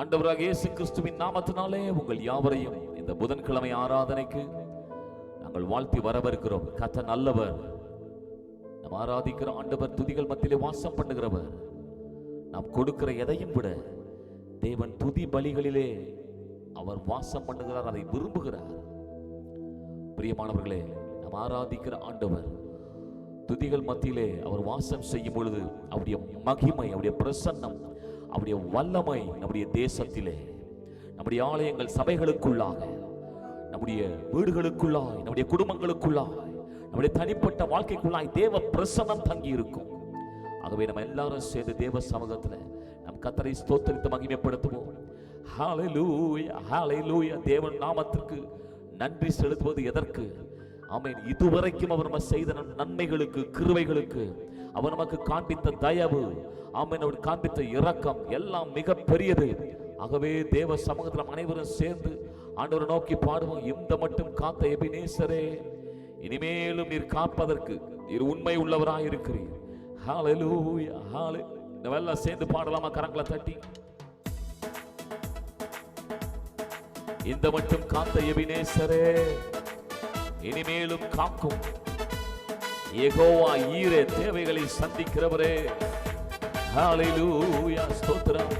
ஆண்டவராக இயேசு கிறிஸ்துவின் நாமத்தினாலே உங்கள் யாவரையும் இந்த புதன்கிழமை ஆராதனைக்கு நாங்கள் வாழ்த்தி வரவிருக்கிறோம். கர்த்தர் நல்லவர். நாம் ஆராதிக்கிற ஆண்டவர் துதிகள் மத்தியிலே வாசம் பண்ணுகிறவர். நாம் கொடுக்கிற எதையும் விட தேவன் துதி பலிகளிலே அவர் வாசம் பண்ணுகிறார், அதை விரும்புகிறார். பிரியமானவர்களே, நாம் ஆராதிக்கிற ஆண்டவர் துதிகள் மத்தியிலே அவர் வாசம் செய்யும் பொழுது அவருடைய மகிமை, அவருடைய பிரசன்னம், அவருடைய வல்லமை நம்முடைய தேசத்திலே, நம்முடைய ஆலயங்கள் சபைகளுக்குள்ளாக, நம்முடைய வீடுகளுக்குள்ளாய், நம்முடைய குடும்பங்களுக்குள்ளாய், நம்முடைய தனிப்பட்ட வாழ்க்கைக்குள்ளாய் தேவ பிரசன்னம் தங்கி இருக்கும். ஆகவே நம்ம எல்லாரும் சேர்ந்து தேவ சமூகத்தில் நம் கர்த்தரை ஸ்தோத்திரித்து மகிமைப்படுத்துவோம். ஹல்லேலூயா, ஹல்லேலூயா. தேவன் நாமத்திற்கு நன்றி செலுத்துவது எதற்கு? ஆமென். இதுவரைக்கும் அவர் நம்ம செய்த நன்மைகளுக்கு, கிருபைகளுக்கு, அவர் நமக்கு காண்பித்த தயவு, ஆமென், அவர் காண்பித்த இரக்கம் எல்லாம் மிக பெரியது. ஆகவே தேவ சமூகத்தில் நாம் அனைவரும் சேர்ந்து ஆண்டவரை நோக்கி பாடுவோம். இந்த மட்டும் காத்த எபினேசரே, இனிமேலும் நீர் காப்பதற்கு நீர் உண்மை உள்ளவராய் இருக்கிறீர். ஹல்லேலூயா, ஹல்லேலூயா. நம்ம எல்லாம் சேர்ந்து பாடலாமா? கரங்களை தட்டி. இந்த மட்டும் காத்த எபினேசரே, இனிமேலும் காக்கும் யெகோவா ஈரே, தேவைகளை சந்திக்கிறவரே. ஹல்லேலூயா, ஸ்தோத்திரம்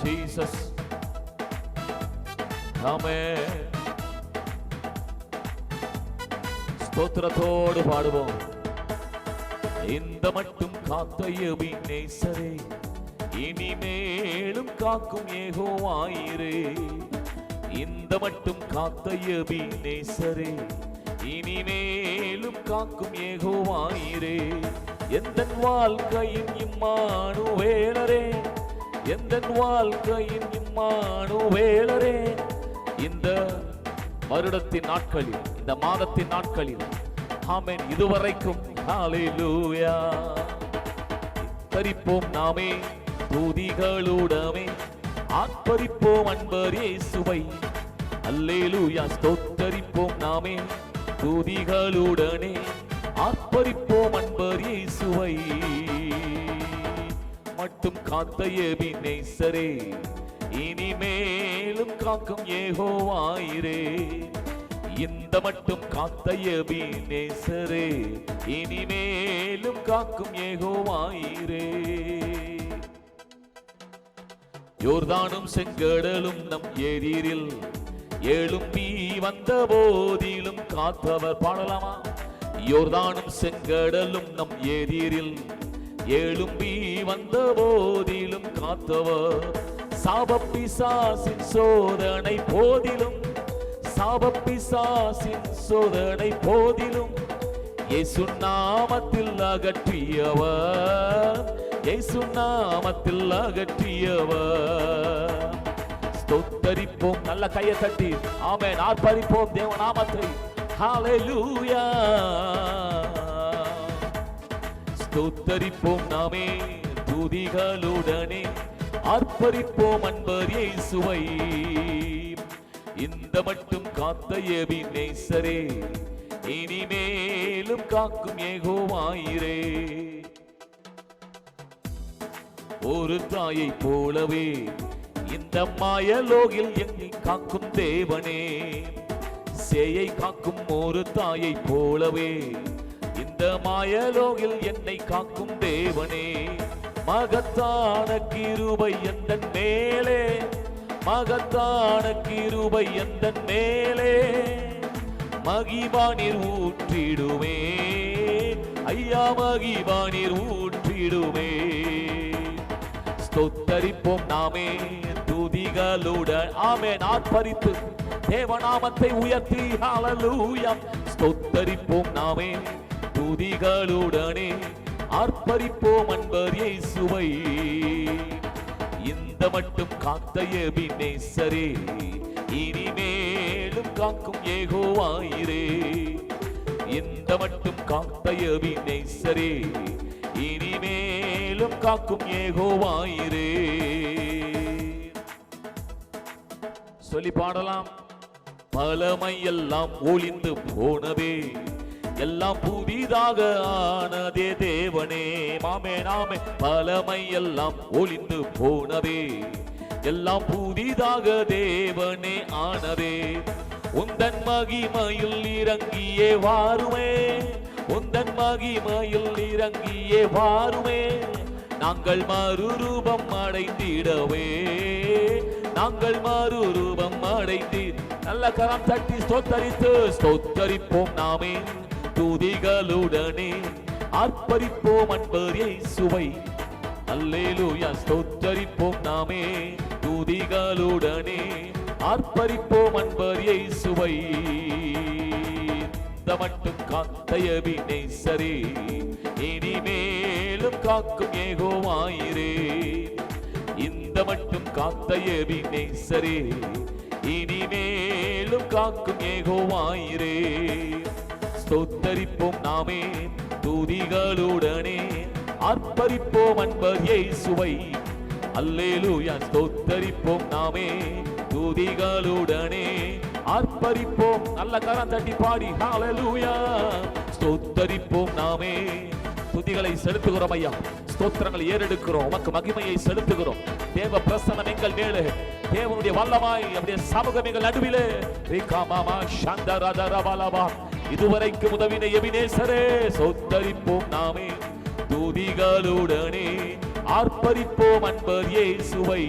ஜீசஸ். ஆமென். ஸ்தோத்திரத்தோடு பாடுவோம். இந்த மட்டும் காத்த எபினேசரே, இனிமேலும் காக்கும் யெகோவா ஈரே. இந்த மட்டும் காத்த எபினேசரே, இனிமேலும் காக்கும் யெகோவா ஈரே. எந்தன் வாழ்க்கையின் இம்மானுவேலரே, எந்தன் வாழ்க்கையின் இம்மானுவேலரே. இந்த வருடத்தின் நாட்களில், இந்த மாதத்தின் நாட்களில், ஆமென், இதுவரைக்கும் ஹல்லேலூயா தரிப்போம் நாமே துதிகளுடமே, ஆர்ப்பரிப்போம் அன்பர் இயேசுவை. அல்லேலூயா, ஸ்தோத்தரிப்போம் நாமே துதிகளுடனே, ஆர்ப்பரிப்போம் அன்பர் இயேசுவை. மட்டும் காத்த எபினேசரே, இனிமேலும் காக்கும் யெகோவா ஈரே. இந்த மட்டும் காத்த எபினேசரே, இனிமேலும் காக்கும் யெகோவா ஈரே. யோர்தானும் செங்கடலும் நம் எதிரில் எழும்பி வந்த போதிலும் காத்தவர். பாடலாமா? யோர்தானும் செங்கடலும் நம் எதிரில் எழும்பி வந்த போதிலும் காத்தவர். சாபப்பிசாசின் சோதனை போதிலும், சாபப்பிசாசின் சோதனை போதிலும் இயேசு நாமத்தில் அகற்றியவர், இயேசு நாமத்தில் அகற்றியவர். ஸ்தோத்தரிப்போம், நல்ல கையை தட்டி ஆமென், ஆர்ப்பரிப்போம் தேவ நாமத்தை. ஹல்லேலூயா, ஸ்தோத்தரிப்போம் நாமே துதிகளுடனே, ஆர்ப்பரிப்போம் அன்பர் இயேசுவை. இந்த மட்டும் காத்த எபினேசரே, இனிமேலும் காக்கும் யெகோவா ஈரே. ஒரு தாயை போலவே இந்த மாயலோகில் என்னை காக்கும் தேவனே. சேயை காக்கும் ஒரு தாயை போலவே இந்த மாயலோகில் என்னை காக்கும் தேவனே. மகத்தான கிருபை எந்தன் மேலே, மகத்தான கிருபை எந்தன் மேலே. மகிபானீர் ஊற்றிடுவே ஐயா, மகிபானீர் ஊற்றிடுவே. ஸ்தோத்தரிப்போம் நாமே துதிகளுடன், ஆமென், ஆர்ப்பரித்து தேவநாமத்தை உயர்த்தி. ஹல்லேலூயா, ஸ்தோத்தரிப்போம் நாமே துதிகளுடனே, ஆர்ப்பரிப்போம் அன்பர் இயேசுவை. இந்த மட்டும் காத்த எபினேசரே, இனிமேலும் காக்கும் யெகோவா ஈரே. இந்த மட்டும் காத்த எபினேசரே, இனிமேலும் காக்கும் யெகோவா ஈரே. சொல்லி பாடலாம். பழமை எல்லாம் ஒளிந்து போனதே, எல்லாம் புதிதாக ஆனதே தேவனே. மாமே நாமே பலமை எல்லாம் ஒளிந்து போனதே, எல்லாம் புதிதாக தேவனே ஆனதே. உந்தன் மகிமையில் இறங்கியே வாருமே, உந்தன் மகிமையில் இறங்கியே வாருமே. நாங்கள் மறுரூபம் அடைந்திடவே, நாங்கள் மறுரூபம் அடைந்தீர். நல்ல கரம் தட்டி ஸ்தோத்தரித்து ஸ்தோத்தரிப்போம் நாமே துதிகளுடனே, ஆர்ப்பரிப்போம் அன்பர் இயேசுவை. அல்லேலூயா. ஸ்தோத்தரிப்போம் நாமே துதிகளுடனே, ஆர்ப்பரிப்போம் அன்பர் இயேசுவை. இந்த மட்டும் காத்தையபி நேசரே, இனிமேலும் காக்கும் யெகோவாயிரே. இந்த மட்டும் காத்தையபி நேசரே, இனிமேலும் காக்கும் யெகோவாயிரே. ஸ்தோத்தரிப்போம் நாமே துதிகளுடனே, ஆர்ப்பரிப்போம் அன்பர் இயேசுவை. அல்லேலூயா. ஸ்தோத்தரிப்போம் நாமே துதிகளுடனே, ஆர்ப்பரிப்போம். நல்ல கரம் தட்டி பாடி ஹல்லேலூயா. ஸ்தோத்தரிப்போம் நாமே. துதிகளை செலுத்துகிறோம் ஐயா, ஸ்தோத்திரங்களை ஏறெடுக்கிறோம், உமக்கு மகிமையை செலுத்துகிறோம். தேவ பிரசன்னம் எங்கள் மேலே, தேவனுடைய வல்லமாய் அப்படியே சமூகம் எங்கள் நடுவிலே. இதுவரைக்கும் உதவின எபினேசரே, ஸ்தோத்தரிப்போம் நாமே துதிகளுடனே, ஆர்ப்பரிப்போம் அன்பர் இயேசுவை.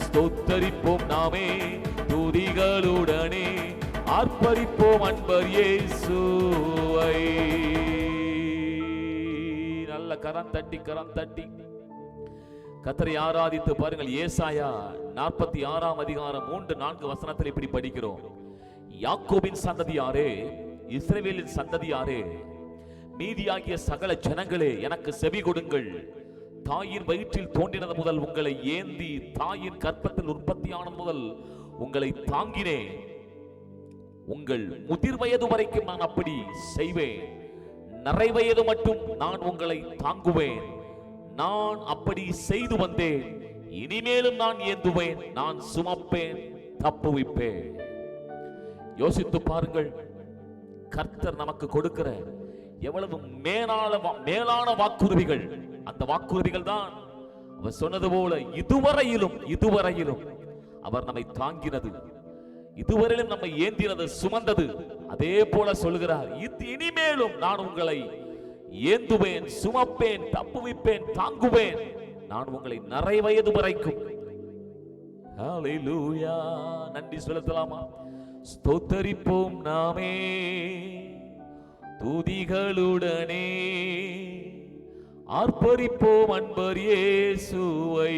ஸ்தோத்தரிப்போம் நாமே துதிகளுடனே, ஆர்ப்பரிப்போம் அன்பர் இயேசுவை. நல்ல கரம் தட்டி கரம் தட்டி கர்த்தரை ஆராதித்து பாருங்கள். ஏசாயா 46 அதிகாரம் 3-4 வசனத்தில் இப்படி படிக்கிறோம். யாக்கோபின் சந்ததியாரே, இஸ்ரவேலின் சந்ததியாரே, மீதியாகிய சகல ஜனங்களே, எனக்கு செவி கொடுங்கள். தாயின் வயிற்றில் தோன்றினது முதல் உங்களை ஏந்தி, தாயின் கற்பத்தில் உற்பத்தியானது முதல் உங்களை தாங்கினேன். உங்கள் முதிர் வயது வரைக்கும் நான் அப்படி செய்வேன், நிறை வயது மட்டும் நான் உங்களை தாங்குவேன். நான் அப்படி செய்து வந்தேன், இனிமேலும் நான் ஏந்துவேன், நான் சுமப்பேன், தப்புவிப்பேன். யோசித்து பாருங்கள், கர்த்தர் நமக்கு கொடுக்கிற எவ்வளவு மேலான வாக்குறுதிகள். அந்த வாக்குறுதிகள் தான் அவர் சொன்னது போல இதுவரையிலும் அவர் நம்மை தாங்கினது, இதுவரையிலும் நம்மை ஏந்தினது, சுமந்தது. அதே போல சொல்லுகிறார், இனிமேலும் நான் உங்களை ஏந்துவேன், சுமப்பேன், தப்புவிப்பேன், தாங்குவேன். நான் உங்களை நிறை வயது வரைக்கும். ஹல்லேலூயா. நன்றி செலுத்தலாமா? ஸ்தோத்தரிப்போம் நாமே துதிகளுடனே, ஆர்ப்பரிப்போம் அன்பர் இயேசுவை.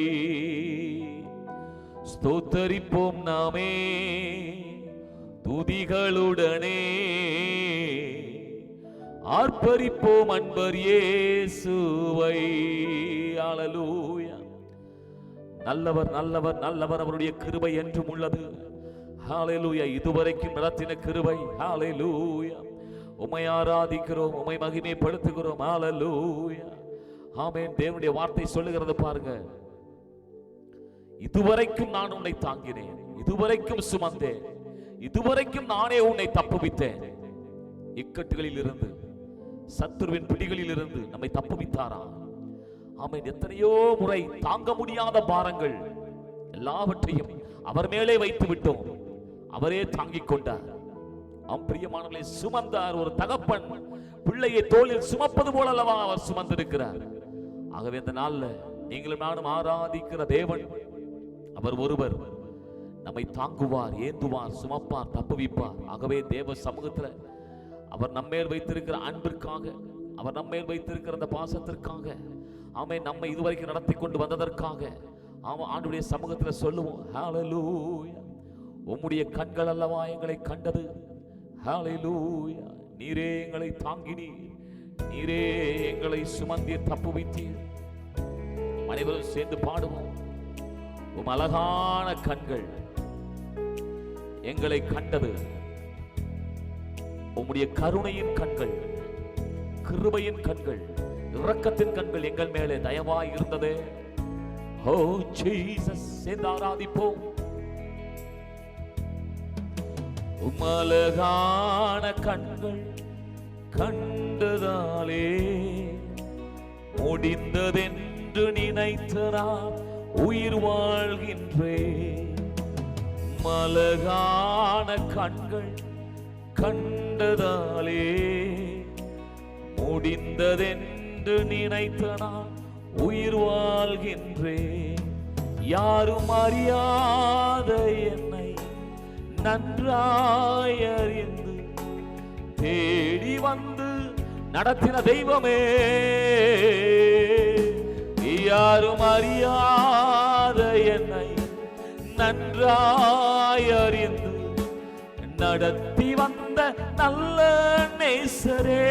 ஸ்தோத்தரிப்போம் நாமே துதிகளுடனே, ஆர்ப்பரிப்போம் அன்பர் இயேசுவை. ஹல்லேலூயா. நல்லவர் நல்லவர் நல்லவர், அவருடைய கிருபை என்றும் உள்ளது. ஹல்லேலூயா. இதுவரைக்கும் நடத்தின கிருபை. ஹல்லேலூயா. உம்மை ஆராதிக்கிறோம், உம்மை மகிமைப்படுத்துகிறோம். ஹல்லேலூயா. ஆமென். தேவனுடைய வார்த்தை சொல்லுகிறது பாருங்க, இதுவரைக்கும் நான் உன்னை தாங்கினேன், இதுவரைக்கும் சுமந்தேன், இதுவரைக்கும் நானே உன்னை தப்புவித்தேன். இக்கட்டுகளில் இருந்து, சத்துருவின் பிடிகளில் இருந்து நம்மை தப்புவித்தாரா? ஆமென். எத்தனையோ முறை தாங்க முடியாத பாரங்கள் எல்லாவற்றையும் அவர் மேலே வைத்து விட்டோம், அவரே தாங்கிக் கொண்டார். பிரியமானவர்களே, சுமந்தார். ஒரு தகப்பன் பிள்ளையை தோளில் சுமப்பது போல அல்லவா அவர் சுமந்திருக்கிறார். ஆகவே இந்த நாள்ல நீங்களும் நானும் ஆராதிக்கிற தேவன் அவர் ஒருவர் நம்மை தாங்குவார், ஏந்துவார், சுமப்பார், தப்புவிப்பார். ஆகவே தேவ சமூகத்தில் அவர் நம்மேல் வைத்திருக்கிற அன்பிற்காக, அவர் நம்மேல் வைத்திருக்கிற அந்த பாசத்திற்காக, ஆமென், நம்மை இதுவரைக்கும் நடத்தி கொண்டு வந்ததற்காக ஆண்டவருடைய சமூகத்தில் சொல்லுவோம், ஹல்லேலூயா. உம்முடைய கண்கள் அல்லவா எங்களை கண்டது. ஹல்லேலூயா. நீரே எங்களை தாங்கினீர், நீரே எங்களை சுமந்தீர், தப்புவித்தீர். அனைவரும் சேர்ந்து பாடுவோம். உம் அழகான கண்கள் எங்களை கண்டது, உம்முடைய கருணையின் கண்கள், கிருபையின் கண்கள், இரக்கத்தின் கண்கள் எங்கள் மேலே தயவாய் இருந்தது. ஓ ஜீசஸ், சேர்ந்து ஆராதிப்போம். உமலகான கண்கள் கண்டதாலே முடிந்ததென்று நினைத்த நான் உயிர் வாழ்கின்றேன். மலகான கண்கள் கண்டதாலே முடிந்ததென்று நினைத்த நான் உயிர் வாழ்கின்றேன். யாரும் அறியாத என்னை நன்றாய் அறிந்து தேடி வந்து நடத்தின தெய்வமே, யாரும் அறியாத என்னை நன்றாய் அறிந்து நடத்தி வந்த நல்ல நேசரே,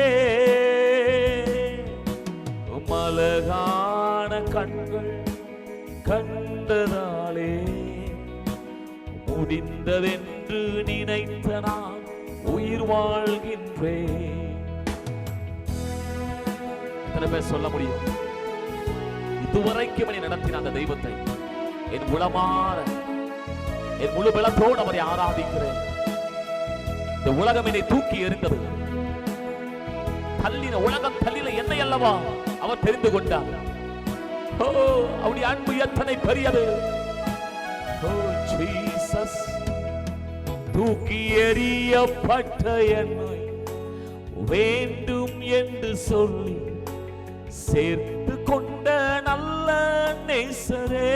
மலகான கண்கள் கண்டதாலே முடிந்ததென்று நினைத்த நான் உயிர் வாழ்கின்றேன். எத்தனை பேர் சொல்ல முடியும்? இதுவரைக்கும் என்னை நடத்தின அந்த தெய்வத்தை என் உளமாற என் முழு பலத்தோடு அவரை ஆராதிக்கிறேன். இந்த உலகம் என்னை தூக்கி எறிந்தது, தள்ளின உலகம் தள்ளின என்னை அல்லவா அவர் தெரிந்து கொண்டார். ஓ, அவருடைய அன்பு எத்தனை பெரியது! ஓ ஜீசஸ், தூக்கி எறியப்பட்ட என்னை வேண்டும் என்று சொல்லி சேர்த்து கொண்ட நல்ல நேசரே,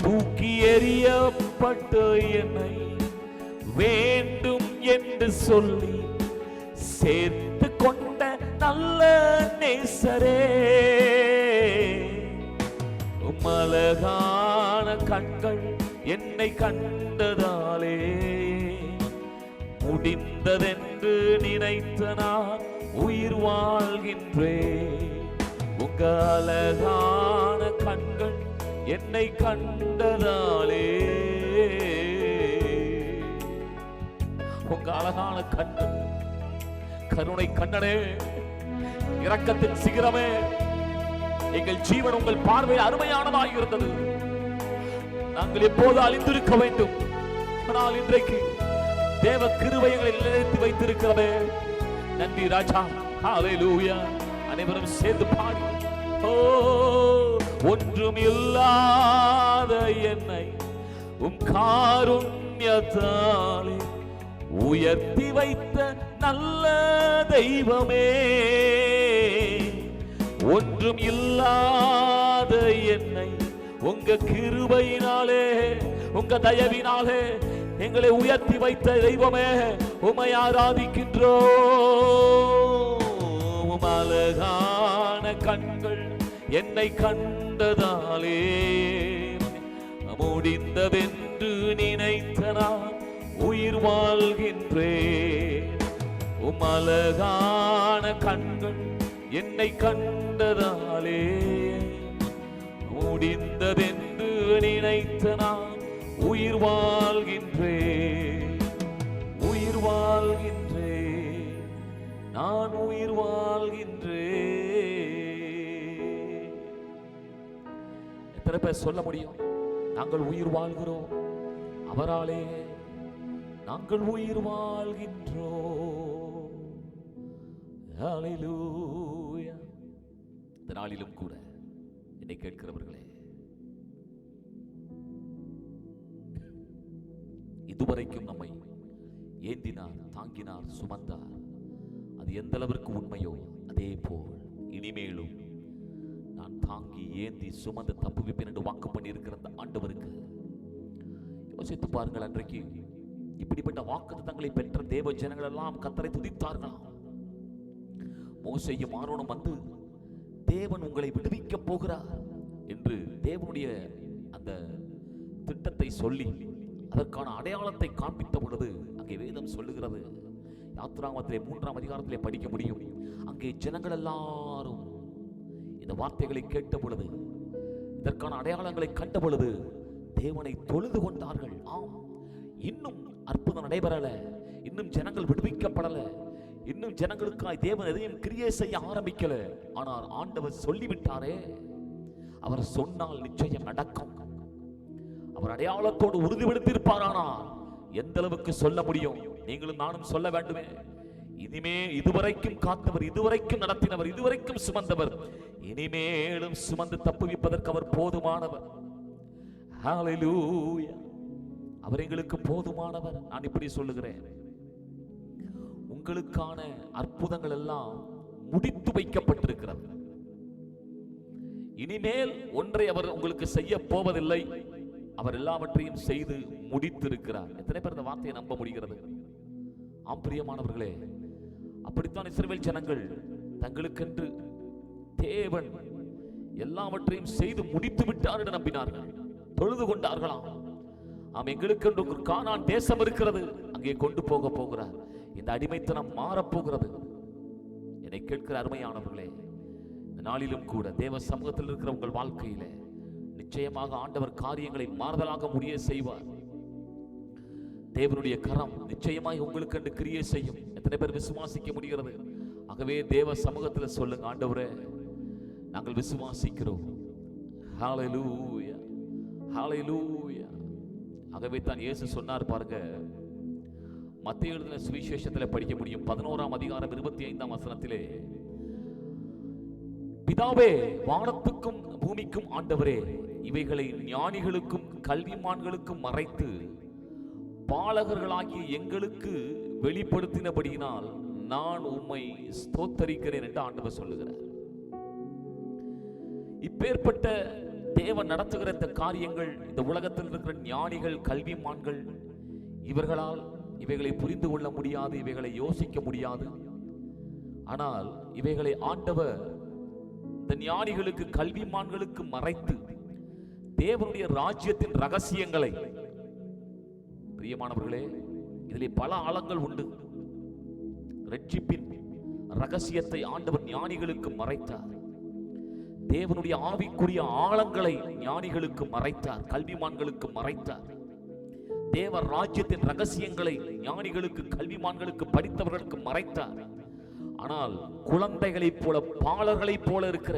தூக்கி எறியப்பட்ட என்னை வேண்டும் என்று சொல்லி சேர்த்து கொண்ட நல்ல நேசரே, மலகான கண்கள் என்னை கண்டதாலே முடிந்ததென்று நினைத்த நான் உயிர் வாழ்கின்றேன். உங்க அழகான கண்கள் என்னை கண்டதாலே, உங்க அழகான கண்கள், கருணை கண்ணனே, இரக்கத்தின் சிகரமே, எங்கள் ஜீவன் உங்கள் பார்வையில் அருமையானதாக இருந்தது. நாங்கள் எப்போது அழிந்திருக்க வேண்டும், ஆனால் இன்றைக்கு தேவ கிருபைகளை நிலைத்து வைத்திருக்கிறதே. நன்றி ராஜா, ஹல்லேலூயா. அனைவரும் சேர்ந்து பாடி, ஓ ஒன்றும் இல்லாத என்னை உம் காருண்யத்தாலே உயர்த்தி வைத்த நல்ல தெய்வமே, ஒன்றும் இல்லாத என்னை உங்க கிருபையினாலே உங்க தயவினாலே எங்களை உயர்த்தி வைத்த தெய்வமே, உம்மை ஆராதிக்கின்றோம். அழகான கண்கள் என்னை கண்டதாலே முடிந்ததென்று நினைத்த நான் உயிர் வாழ்கின்றேன். அழகான கண்கள் என்னை கண்டதாலே முடிந்ததென்று நினைத்த நான் உயிர் வாழ்கின்றேன், உயிர் வாழ்கின்றேன், நான் உயிர் வாழ்கின்றேன். எத்தனை பேர் சொல்ல முடியும்? நாங்கள் உயிர் வாழ்கிறோம், அவராலே நாங்கள் உயிர் வாழ்கின்றோம். ஹல்லேலூயா. இந்த நாளிலும் கூட என்னை கேட்கிறவர்களே, இதுவரைக்கும் நம்மை ஏந்தினார், தாங்கினார், சுமந்தார். அது எந்த அளவிற்கு உண்மையோ அதே போல் இனிமேலும் நான் தாங்கி ஏந்தி சுமந்து தப்புவிப்பேன் என்று வாக்கு பண்ணி இருக்கிற அந்த ஆண்டவருக்கு யோசித்து பாருங்கள். அன்றைக்கு இப்படிப்பட்ட வாக்குத்தத்தங்களை பெற்ற தேவ ஜனங்கள் எல்லாம் கர்த்தரை துதித்தார்களாம். மோசேயும் ஆரோனும் வந்து தேவன் உங்களை விடுவிக்க போகிறார் என்று தேவனுடைய அந்த திட்டத்தை சொல்லி அதற்கான அடையாளத்தை காண்பித்த பொழுது அங்கே வேதம் சொல்லுகிறது, யாத்திராகமத்திலே 3ஆம் அதிகாரத்திலே படிக்க முடியும். அங்கே ஜனங்கள் எல்லாரும் இந்த வார்த்தைகளை கேட்ட பொழுது, இதற்கான அடையாளங்களை கண்ட பொழுது தேவனை தொழுது கொண்டார்கள். ஆம், இன்னும் அற்புதம் நடைபெறல, இன்னும் ஜனங்கள் விடுவிக்கப்படல, இன்னும் ஜனங்களுக்காய் தேவன் எதையும் கிரியை செய்ய ஆரம்பிக்கல. ஆனால் ஆண்டவர் சொல்லிவிட்டாரே, அவர் சொன்னால் நிச்சயம் நடக்கும். அவர் அடையாளத்தோடு உறுதிப்படுத்தியிருப்பாரானால் எந்த அளவுக்கு சொல்ல முடியும்? நீங்களும் நானும் சொல்ல வேண்டுமே. இனிமே இதுவரைக்கும் காத்தவர், இதுவரைக்கும் நடத்தினவர், இதுவரைக்கும் சுமந்தவர், இனிமேலும் சுமந்து தப்புவிப்பதற்கு அவர் போதுமானவர். ஹல்லேலூயா. அவர் எங்களுக்கு போதுமானவர். நான் இப்படி சொல்லுகிறேன், உங்களுக்கான அற்புதங்கள் எல்லாம் முடித்து வைக்கப்பட்டிருக்கிறது. இனிமேல் ஒன்றை அவர் உங்களுக்கு செய்ய போவதில்லை, அவர் எல்லாவற்றையும் செய்து முடித்திருக்கிறார். எத்தனை பேர் இந்த வார்த்தையை நம்ப முடிகிறது? ஆம் பிரியமானவர்களே, அப்படித்தான் இஸ்ரவேல் ஜனங்கள் தங்களுக்கென்று தேவன் எல்லாவற்றையும் செய்து முடித்து விட்டார் என்று நம்பினார்கள், தொழுது கொண்டார்களாம். ஆம், எங்களுக்கென்று ஒரு கானான் தேசம் இருக்கிறது, அங்கே கொண்டு போக போகிறார். இந்த அடிமைத்தனம் மாறப்போகிறது. என்னை கேட்கிற அருமையானவர்களே, இந்த நாளிலும் கூட தேவ சமூகத்தில் இருக்கிற உங்கள் வாழ்க்கையில நிச்சயமாக ஆண்டவர் காரியங்களை மாறுதலாக முடிய செய்வார். தேவனுடைய கரம் நிச்சயமாய் உங்களுக்கு என்று கிரியை செய்யும். எத்தனை பேர் விசுவாசிக்க முடிகிறது? ஆகவே தேவ சமூகத்தில் சொல்லுங்க, ஆண்டவரே நாங்கள் விசுவாசிக்கிறோம். ஹல்லேலூயா, ஹல்லேலூயா. ஆகவே தான் இயேசு சொன்னார் பாருங்க, மத்தேயு எழுதின சுவிசேஷத்தில் படிக்க முடியும் 11ஆம் அதிகாரம் 25ஆம் வசனத்திலே, பிதாவே வானத்துக்கும் பூமிக்கும் ஆண்டவரே, இவைகளை ஞானிகளுக்கும் கல்விமான்களுக்கும் மறைத்து பாலகர்களாகிய எங்களுக்கு வெளிப்படுத்தினபடியினால் நான் உம்மை ஸ்தோத்தரிக்கிறேன் என்று ஆண்டவர் சொல்லுகிறார். இப்பேற்பட்ட தேவன் நடத்துகிற இந்த காரியங்கள் இந்த உலகத்தில் இருக்கிற ஞானிகள் கல்விமான்கள் இவர்களால் இவைகளை புரிந்து கொள்ள முடியாது, இவைகளை யோசிக்க முடியாது. ஆனால் இவைகளை ஆண்டவர் இந்த ஞானிகளுக்கு கல்விமான்களுக்கு மறைத்து தேவனுடைய ராஜ்யத்தின் ரகசியங்களை, பிரியமானவர்களே இதிலே பல ஆழங்கள் உண்டு. ரட்சிப்பின் ரகசியத்தை ஆண்டவர் ஞானிகளுக்கு மறைத்தார். தேவனுடைய ஆவிக்குரிய ஆழங்களை ஞானிகளுக்கு மறைத்தார், கல்விமான்களுக்கு மறைத்தார். தேவ ராஜ்யத்தின் ரகசியங்களை ஞானிகளுக்கு கல்விமான்களுக்கு படித்தவர்களுக்கு மறைத்தார். ஆனால் குழந்தைகளைப் போல பாலர்களைப் போல இருக்கிற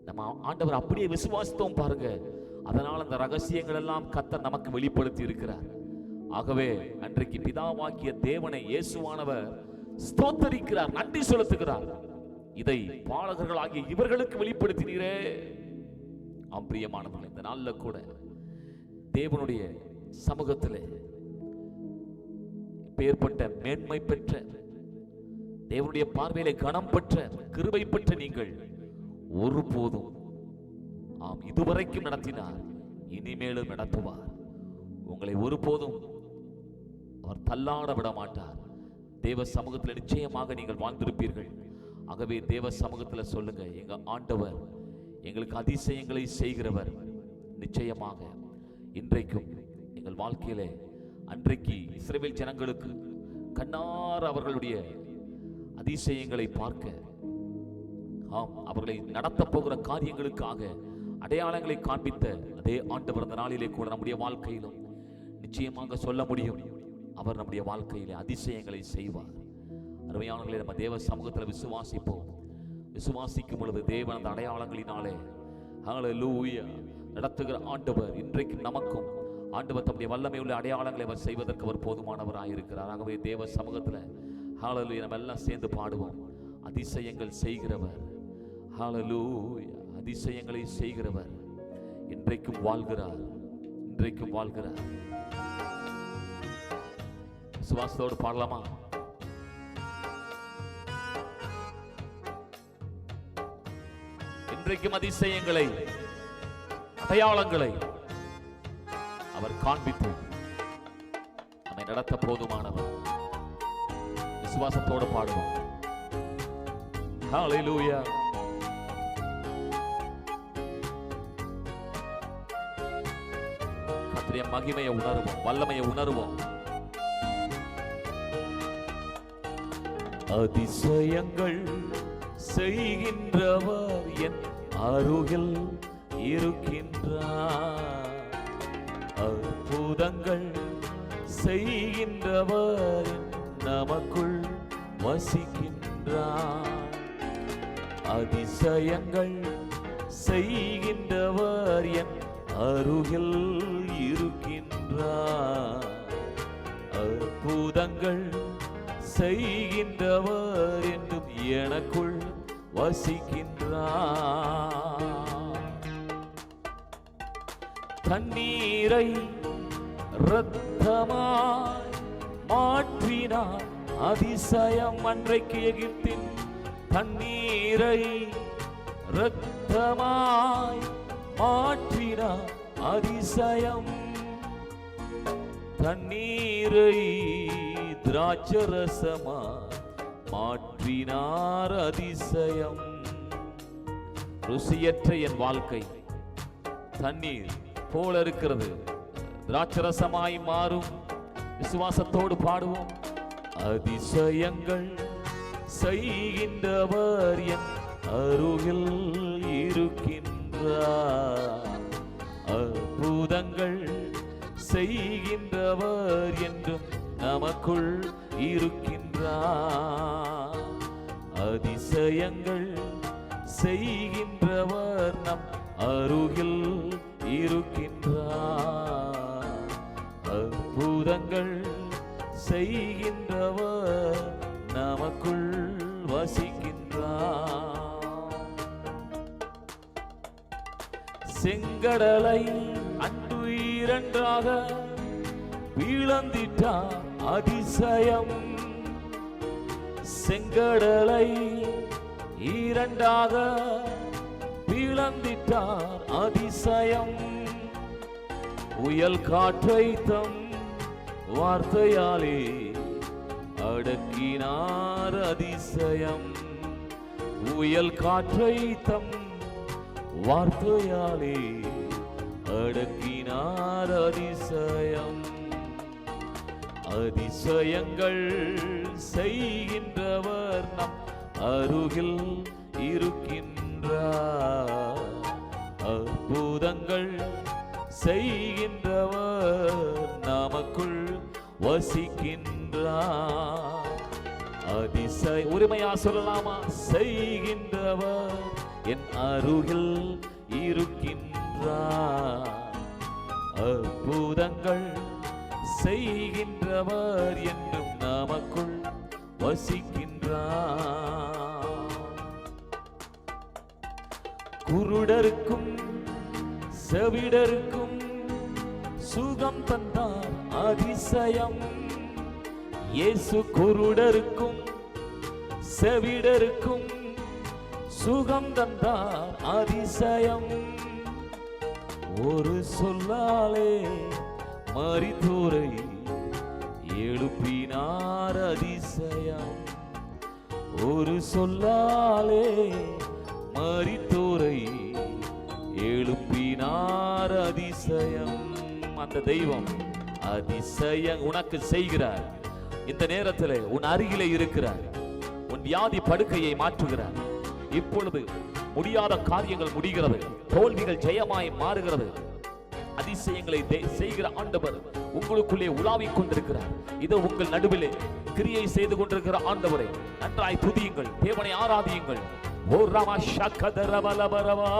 நம்ம ஆண்டவர் அப்படியே விசுவாசித்தோம் பாருங்க. அதனால் அந்த ரகசியங்கள் எல்லாம் கர்த்தர் நமக்கு வெளிப்படுத்தி இருக்கிறார். ஆகவே அன்றைக்கு பிதாவாகிய தேவனை இயேசுவானவர் ஸ்தோத்தரிக்கிறார், நன்றி செலுத்துகிறார். இதை பாலகர்களாகிய இவர்களுக்கு வெளிப்படுத்தினீரே. ஆம் பிரியமானவர்களே, இந்த நாள்ல கூட தேவனுடைய சமூகத்திலே ஏற்பட்ட மேன்மை பெற்ற தேவனுடைய பார்வையிலே கனம் பெற்ற கிருபை பெற்ற நீங்கள் ஒருபோதும் ஆம் இதுவரைக்கும் நடத்தினார், இனிமேலும் நடத்துவார். உங்களை ஒருபோதும் அவர் தள்ளாட விட மாட்டார். தேவ சமூகத்தில் நிச்சயமாக நீங்கள் வாழ்ந்திருப்பீர்கள். ஆகவே தேவ சமூகத்தில் சொல்லுங்க, எங்க ஆண்டவர் எங்களுக்கு அதிசயங்களை செய்கிறவர். நிச்சயமாக இன்றைக்கும் எங்கள் வாழ்க்கையிலே அன்றைக்கு இஸ்ரவேல் ஜனங்களுக்கு கண்ணார அவர்களுடைய அதிசயங்களை பார்க்க, ஆம் அவர்களை நடத்த போகிற காரியங்களுக்காக அடையாளங்களை காண்பித்த அதே ஆண்டவர் இந்த நாளிலே கூட நம்முடைய வாழ்க்கையிலும் நிச்சயமாக சொல்ல முடியும், அவர் நம்முடைய வாழ்க்கையிலே அதிசயங்களை செய்வார். அருமையானவர்களை, நம்ம தேவ சமூகத்தில் விசுவாசிப்போம். விசுவாசிக்கும் பொழுது தேவன் அந்த அடையாளங்களினாலே ஹல்லேலூயா நடத்துகிற ஆண்டவர் இன்றைக்கு நமக்கும் ஆண்டவர் தம்முடைய வல்லமை உள்ள அடையாளங்களை அவர் செய்வதற்கு அவர் போதுமானவராக இருக்கிறார். ஆகவே தேவ சமூகத்தில் ஹல்லேலூயா நம்ம எல்லாம் சேர்ந்து பாடுவோம். அதிசயங்கள் செய்கிறவர், ஹல்லேலூயா அதிசயங்களை செய்கிறவர் இன்றைக்கும் வாழ்கிறார், இன்றைக்கும் வாழ்கிறார். விசுவாசத்தோடு பாடலாமா? இன்றைக்கும் அதிசயங்களை அடையாளங்களை அவர் காண்பித்து நம்மை நடத்த போதுமானவர். விசுவாசத்தோடு பாடுவோம். ஹல்லேலூயா. கர்த்தருடைய மகிமையை உணர்வோம், வல்லமையை உணர்வோம். அதிசயங்கள் செய்கின்றவர் என் அருகில் இருக்கின்றார், அற்புதங்கள் செய்கின்றவர் நமக்குள் வசிக்கின்றார். அதிசயங்கள் செய்கின்றவர் என் அருகில் இருக்கின்றார், அற்புதங்கள் செய்கின்றவர் என்றும் எனக்குள் வசிக்கின்றார். தண்ணீரை இரத்தமாய் மாற்றினார் அதிசயம். அன்றைக்கு எகிப்தின் தண்ணீரை இரத்தமாய் மாற்றினார் அதிசயம். தண்ணீரை திராட்சரசமாய் மாற்றினார் அதிசயம். ருசியற்ற என் வாழ்க்கை தண்ணீர் போல இருக்கிறது, திராட்சரசமாய் மாறும். விசுவாசத்தோடு பாடுவோம். அதிசயங்கள் செய்கின்றவர் என் அருகில் இருக்கின்றார். அற்புதங்கள் செய்கின்றவர் என்றும் நமக்குள் இருக்கின்றார். அதிசயங்கள் செய்கின்றவர் நம் அருகில் இருக்கின்றார். அற்புதங்கள் செய்கின்றவர் நமக்குள் வசிக்கின்றார். செங்கடலை அன்று இரண்டாக பிளந்திட்டார் அதிசயம். செங்கடலை இரண்டாக பிளந்திட்டார் அதிசயம். புயல் காற்றை தம் வார்த்தையாலே அடக்கினார் அதிசயம். புயல் காற்றை தம் வார்த்தையாலே அடக்கினார் அதிசயம். அதிசயங்கள் செய்கின்றவர் நம் அருகில் இருக்கின்றார். அற்புதங்கள் செய்கின்றவர் நமக்குள் வசிக்கின்றார். அதிசய உரிமையா சொல்லலாமா? செய்கின்றவர் என் அருகில் இருக்கின்றார். அற்புதங்கள் செய்கின்றவர் என்றும் நமக்குள் வசிக்கின்றார். குருடருக்கும் செவிடருக்கும் சுகம் தந்தார் அதிசயம். இயேசு குருடருக்கும் செவிடருக்கும் சுகம் தந்தார் அதிசயம். ஒரு சொல்லாலே மரித்தோரை எழுப்பினார் அதிசயம். ஒரு சொல்லாலே மரித்தோரை எழுப்பினார் அதிசயம். அந்த தெய்வம் அதிசயம் உனக்கு செய்கிறார். இந்த நேரத்தில் உன் அருகிலே இருக்கிறார். உன் வியாதி படுக்கையை மாற்றுகிறார். இப்பொழுது முடியாத காரியங்கள் முடிகிறது, தோல்விகள் ஜெயமாய் மாறுகிறது. அதிசயங்களை செய்கிற ஆண்டவர் உங்களுக்குள்ளே உலாவிக் கொண்டிருக்கிறார். இதோ உங்கள் நடுவிலே கிரியை செய்து கொண்டிருக்கிற ஆண்டவரை நன்றாய் துதியுங்கள், தேவனை ஆராதியுங்கள். ஓ ராமா ஷகதரவலபரவா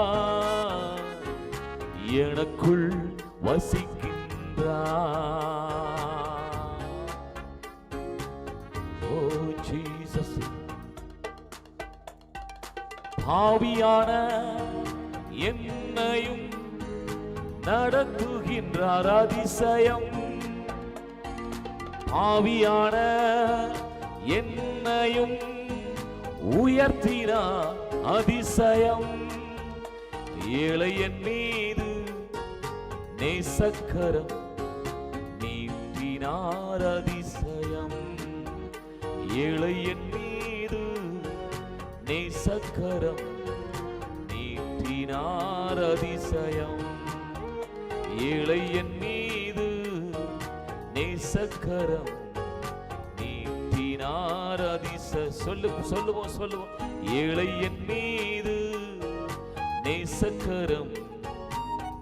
எனக்குள் வசிக்கின்றார். ஓ ஜீசஸ். பாவியான என்னையும் நடத்துகின்றார் அதிசயம். ஆவியான என்னையும் உயர்த்தினார் அதிசயம். ஏழையன் மீது நேசக்கரம் நீட்டினார் அதிசயம். ஏழையன் மீது நேசக்கரம் நீட்டினார் அதிசயம். ஏழையன் மீது நேசக்கரம் நீட்டினார் அதிசயம். சொல்லுவோம். ஏழையன் மீது நேசக்கரம்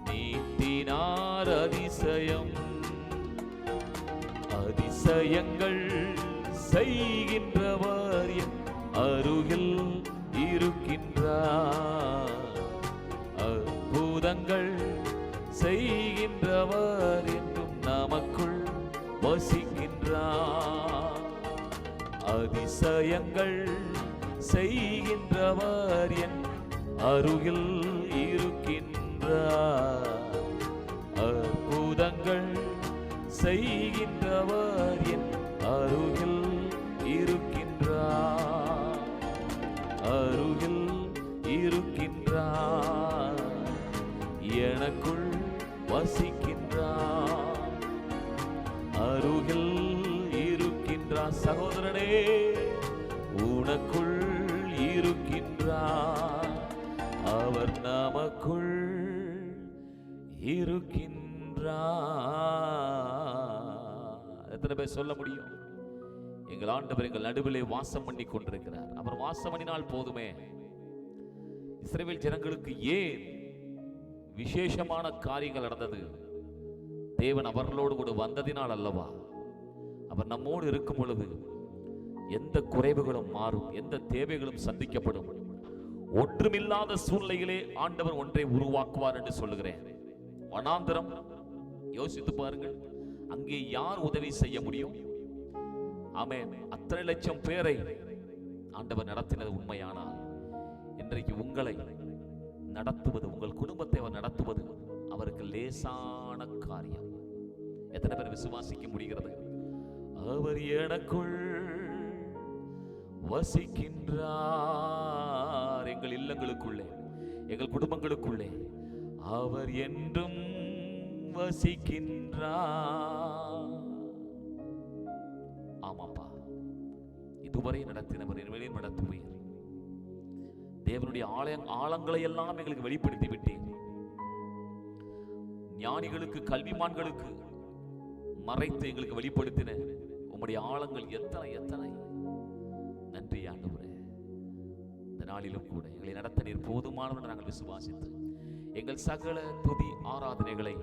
நீட்டினார் அதிசயம். அதிசயங்கள் செய்கின்றவர் என் அருகில் இருக்கின்றார். அற்புதங்கள் செய்கின்றவர் என்றும் நமக்குள் வசிக்கின்றார். அதிசயங்கள் செய்கின்றவர் என் அருகில் இருக்கின்றார். அற்புதங்கள் செய்கின்றவர் என் அருகில் இருக்கின்றார். அருகில் இருக்கின்றார். எனக்குள் வசிக்கின்றார். அருகில் இருக்கின்றார். சகோதரனே, உனக்குள் இருக்கின்றார். அவர் நமக்குள் இருக்கின்றார். எத்தனை பேர் சொல்ல முடியும்? எங்கள் ஆண்டவர் எங்கள் நடுவிலே வாசம் பண்ணி கொண்டிருக்கிறார். அவர் வாசம் பண்ணினால் போதுமே. இஸ்ரவேல் ஜனங்களுக்கு ஏன் விசேஷமான காரியங்கள் நடந்தது? தேவன் அவர்களோடு கூட வந்ததினால் அல்லவா? அவர் நம்மோடு இருக்கும் பொழுது எந்த குறைவுகளும் மாறும், எந்த தேவைகளும் சந்திக்கப்படும். ஒன்றுமில்லாத சூழ்நிலையிலே ஆண்டவர் ஒன்றை உருவாக்குவார் என்று சொல்லுகிறேன். வனாந்தரம், யோசித்து பாருங்கள், அங்கே யார் உதவி செய்ய முடியும்? ஆமென். அத்தனை லட்சம் பேரை ஆண்டவர் நடத்தினது உண்மையானால், இன்றைக்கு உங்களை நடத்துவது, உங்கள் குடும்பத்தை அவர் நடத்துவது அவருக்கு லேசான காரியம். எத்தனை பேர் விசுவாசிக்க முடிகிறது? அவர் எனக்குள் வசிக்கின்றார். எங்கள் இல்லங்களுக்குள்ளே, எங்கள் குடும்பங்களுக்குள்ளே அவர் என்றும் வசிக்கின்றார். ஆமாப்பா, இதுவரை நடத்தினவர் இனிமேலே நடத்துவீர். தேவனுடைய ஆழங்களை எல்லாம் எங்களுக்கு வெளிப்படுத்தி விட்டேன். ஞானிகளுக்கு, கல்விமான்களுக்கு மறைத்து எங்களுக்கு வெளிப்படுத்தின உம்முடைய ஆழங்கள் எத்தனை எத்தனை! நன்றி ஆண்டவரே. இந்த நாளிலும் கூட எங்களை நடத்த நீர் போதுமானவர்கள் நாங்கள் விசுவாசித்து எங்கள் சகல துதி ஆராதனைகளை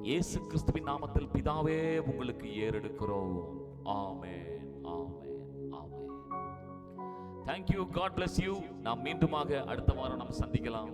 இயேசு கிறிஸ்துவின் நாமத்தில் பிதாவே உங்களுக்கு ஏறெடுக்கிறோம். ஆமென், ஆமென், ஆமென். Thank you. God bless you. நாம் மீண்டுமாக அடுத்த வாரம் நாம் சந்திக்கலாம்.